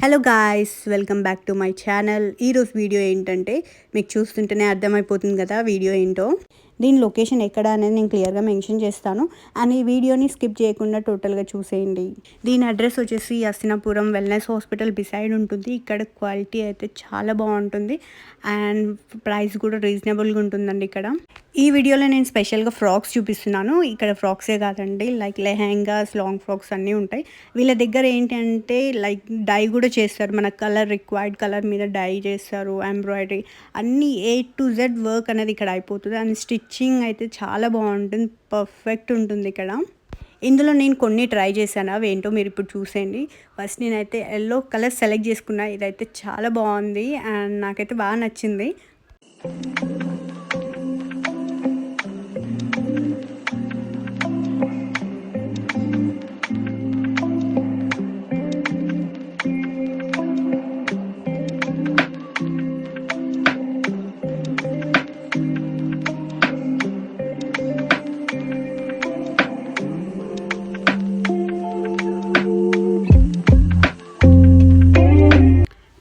Hello guys, welcome back to my channel. ఈరోజు video ఏంటంటే మీకు చూస్తుంటేనే అర్థమైపోతుంది కదా వీడియో ఏంటో. దీని లొకేషన్ ఎక్కడ అనేది నేను క్లియర్గా మెన్షన్ చేస్తాను. అండ్ ఈ వీడియోని స్కిప్ చేయకుండా టోటల్గా చూసేయండి. దీని అడ్రస్ వచ్చేసి అస్తినాపురం వెల్నెస్ హాస్పిటల్ బిసైడ్ ఉంటుంది. ఇక్కడ క్వాలిటీ అయితే చాలా బాగుంటుంది అండ్ ప్రైస్ కూడా రీజనబుల్గా ఉంటుందండి ఇక్కడ. ఈ వీడియోలో నేను స్పెషల్గా ఫ్రాక్స్ చూపిస్తున్నాను. ఇక్కడ ఫ్రాక్సే కాదండి, లైక్ లెహెంగాస్, లాంగ్ ఫ్రాక్స్ అన్నీ ఉంటాయి. వీళ్ళ దగ్గర ఏంటంటే లైక్ డై కూడా చేస్తారు. మన కలర్ రిక్వైర్డ్ కలర్ మీద డై చేస్తారు, ఎంబ్రాయిడరీ అన్నీ A to Z వర్క్ అనేది ఇక్కడ అయిపోతుంది. అండ్ స్టిచ్చింగ్ అయితే చాలా బాగుంటుంది, పర్ఫెక్ట్ ఉంటుంది ఇక్కడ. ఇందులో నేను కొన్ని ట్రై చేశాను, అవి ఏంటో మీరు ఇప్పుడు చూసేయండి. ఫస్ట్ నేనైతే ఎల్లో కలర్ సెలెక్ట్ చేసుకున్నా. ఇదైతే చాలా బాగుంది అండ్ నాకైతే బాగా నచ్చింది.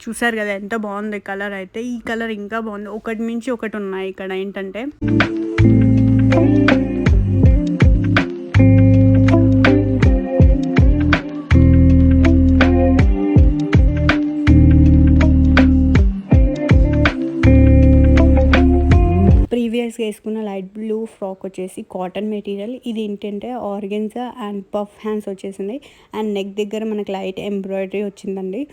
చూసారు కదా ఎంత బాగుంది కలర్ అయితే. ఈ కలర్ ఇంకా బాగుంది, ఒకటి మించి ఒకటి ఉన్నాయి ఇక్కడ. ఏంటంటే ప్రీవియస్గా వేసుకున్న లైట్ బ్లూ ఫ్రాక్ వచ్చేసి కాటన్ మెటీరియల్. ఇది ఏంటంటే ఆర్గెన్జా అండ్ పఫ్ హ్యాండ్స్ వచ్చేసింది అండ్ నెక్ దగ్గర మనకి లైట్ ఎంబ్రాయిడరీ వచ్చిందండి.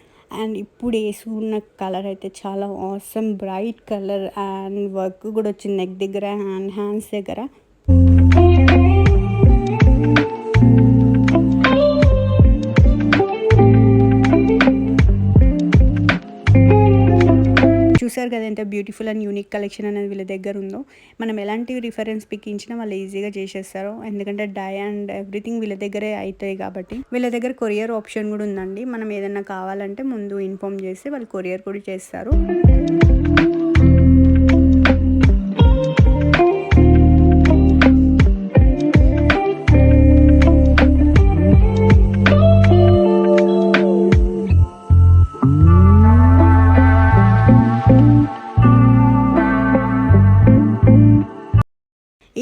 అండ్ ఇప్పుడు వేసుకున్న కలర్ అయితే చాలా awesome bright colour and work కూడా వచ్చింది నెక్ దగ్గర అండ్ హ్యాండ్స్ దగ్గర. చూసారు కదా ఎంత బ్యూటిఫుల్ అండ్ యూనిక్ కలెక్షన్ అనేది వీళ్ళ దగ్గర ఉందో. మనం ఎలాంటి రిఫరెన్స్ పిక్ ఇచ్చినా వాళ్ళు ఈజీగా చేసేస్తారు, ఎందుకంటే డై అండ్ ఎవ్రీథింగ్ వీళ్ళ దగ్గరే అవుతాయి కాబట్టి. వీళ్ళ దగ్గర కొరియర్ ఆప్షన్ కూడా ఉందండి. మనం ఏదైనా కావాలంటే ముందు ఇన్ఫామ్ చేస్తే వాళ్ళు కొరియర్ కూడా చేస్తారు.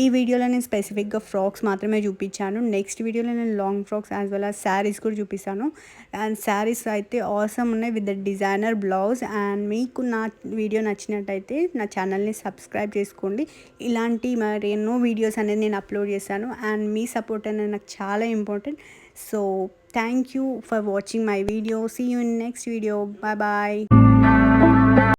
ఈ వీడియోలో నేను స్పెసిఫిక్గా ఫ్రాక్స్ మాత్రమే చూపించాను. నెక్స్ట్ వీడియోలో నేను long frocks as well as saris కూడా చూపిస్తాను. అండ్ శారీస్ అయితే ఆసమ్ ఉన్నాయి with the designer blouse. And మీకు నా వీడియో నచ్చినట్టయితే నా ఛానల్ని సబ్స్క్రైబ్ చేసుకోండి. ఇలాంటి మరి ఎన్నో వీడియోస్ అనేది నేను అప్లోడ్ చేశాను అండ్ మీ సపోర్ట్ అనేది నాకు చాలా important. So thank you for watching my video. See you in next video. Bye bye.